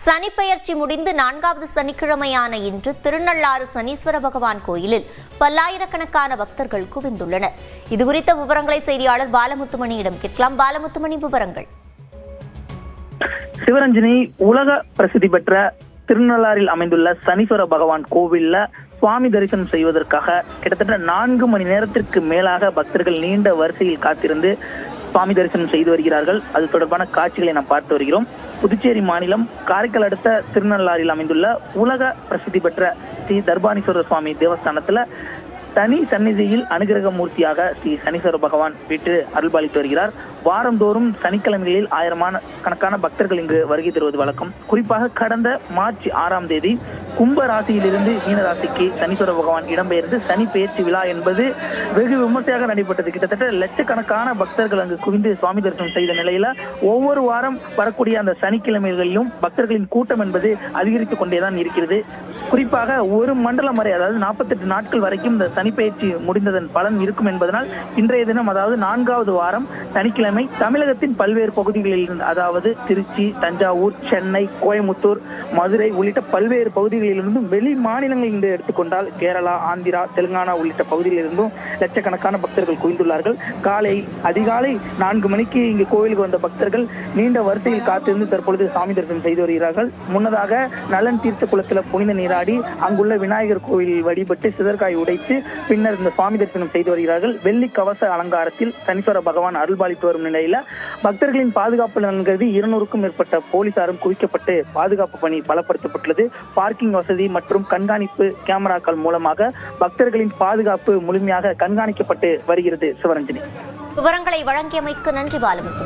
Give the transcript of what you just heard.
சனிப்பெயர்ச்சி முடிந்து 4வது சனிக்கிழமையான இன்று திருநள்ளாறு சனீஸ்வர பகவான் கோயிலில் பல்லாயிரக்கணக்கான பக்தர்கள் குவிந்துள்ளனர். இதுகுறித்த விவரங்களை செய்தியாளர் பாலமுத்துமணியிடம் கேட்கலாம். பாலமுத்துமணி, விவரங்கள். சிவரஞ்சனி, உலக பிரசித்தி பெற்ற திருநள்ளாறில் அமைந்துள்ள சனீஸ்வர பகவான் கோவில்ல சுவாமி தரிசனம் செய்வதற்காக கிட்டத்தட்ட 4 மணி நேரத்திற்கு மேலாக பக்தர்கள் நீண்ட வரிசையில் காத்திருந்து சுவாமி தரிசனம் செய்து வருகிறார்கள். அது தொடர்பான காட்சிகளை நாம் பார்த்து வருகிறோம். புதுச்சேரி மாநிலம் காரைக்கால் அடுத்த திருநள்ளாறில் அமைந்துள்ள உலக பிரசித்தி பெற்ற ஸ்ரீ தர்பானீஸ்வரர் சுவாமி தேவஸ்தானத்துல தனி சந்நிதியில் அனுகிரக மூர்த்தியாக ஸ்ரீ சனீஸ்வர பகவான் வீட்டு அருள்பாலித்து வருகிறார். வாரந்தோறும் சனிக்கிழமைகளில் ஆயிரக்கணக்கான பக்தர்கள் இங்கு வருகை தருவது வழக்கம். குறிப்பாக கடந்த மார்ச் 6ஆம் தேதி கும்ப ராசியிலிருந்து மீன ராசிக்கு சனீஸ்வர பகவான் இடம்பெயர்ந்து சனி பெயர்ச்சி விழா என்பது வெகு விமர்சையாக நடைபெற்றது. கிட்டத்தட்ட லட்சக்கணக்கான பக்தர்கள் அங்கு குவிந்து சுவாமி தரிசனம் செய்த நிலையில ஒவ்வொரு வாரம் வரக்கூடிய அந்த சனிக்கிழமைகளிலும் பக்தர்களின் கூட்டம் என்பது அதிகரித்துக் கொண்டேதான் இருக்கிறது. குறிப்பாக ஒரு மண்டலம் வரை, அதாவது 48 நாட்கள் வரைக்கும் இந்த சனிப்பெயர்ச்சி முடிந்ததன் பலன் இருக்கும் என்பதனால் இன்றைய தினம், அதாவது 4வது வாரம் சனிக்கிழமை, தமிழகத்தின் பல்வேறு பகுதிகளில் இருந்து, அதாவது திருச்சி, தஞ்சாவூர், சென்னை, கோயமுத்தூர், மதுரை உள்ளிட்ட பல்வேறு பகுதிகளிலிருந்தும் வெளி மாநிலங்களிலிருந்து எடுத்துக்கொண்டால் கேரளா, ஆந்திரா, தெலுங்கானா உள்ளிட்ட பகுதியிலிருந்தும் லட்சக்கணக்கான பக்தர்கள் குவிந்துள்ளார்கள். அதிகாலை 4 மணிக்கு இங்கு கோயிலுக்கு வந்த பக்தர்கள் நீண்ட வரிசையில் காத்திருந்து தற்பொழுது சாமி தரிசனம் செய்து வருகிறார்கள். முன்னதாக நலன் தீர்த்த குளத்தில் புனித நீராடி அங்குள்ள விநாயகர் கோயிலில் வழிபட்டு சிதற்காய் உடைத்து பின்னர் இந்த சுவாமி தரிசனம் செய்து வருகிறார்கள். வெள்ளி கவச அலங்காரத்தில் சனீஸ்வர பகவான் அருள்பாலித்து வரும் நிலையில பக்தர்களின் பாதுகாப்பு நலன்கருதி 200க்கும் மேற்பட்ட போலீசாரும் குவிக்கப்பட்டு பாதுகாப்பு பணி பலப்படுத்தப்பட்டுள்ளது. பார்க்கிங் வசதி மற்றும் கண்காணிப்பு கேமராக்கள் மூலமாக பக்தர்களின் பாதுகாப்பு முழுமையாக கண்காணிக்கப்பட்டு வருகிறது. சிவரஞ்சனி, விவரங்களை வழங்கியமைக்கு நன்றி பாலமுத்து.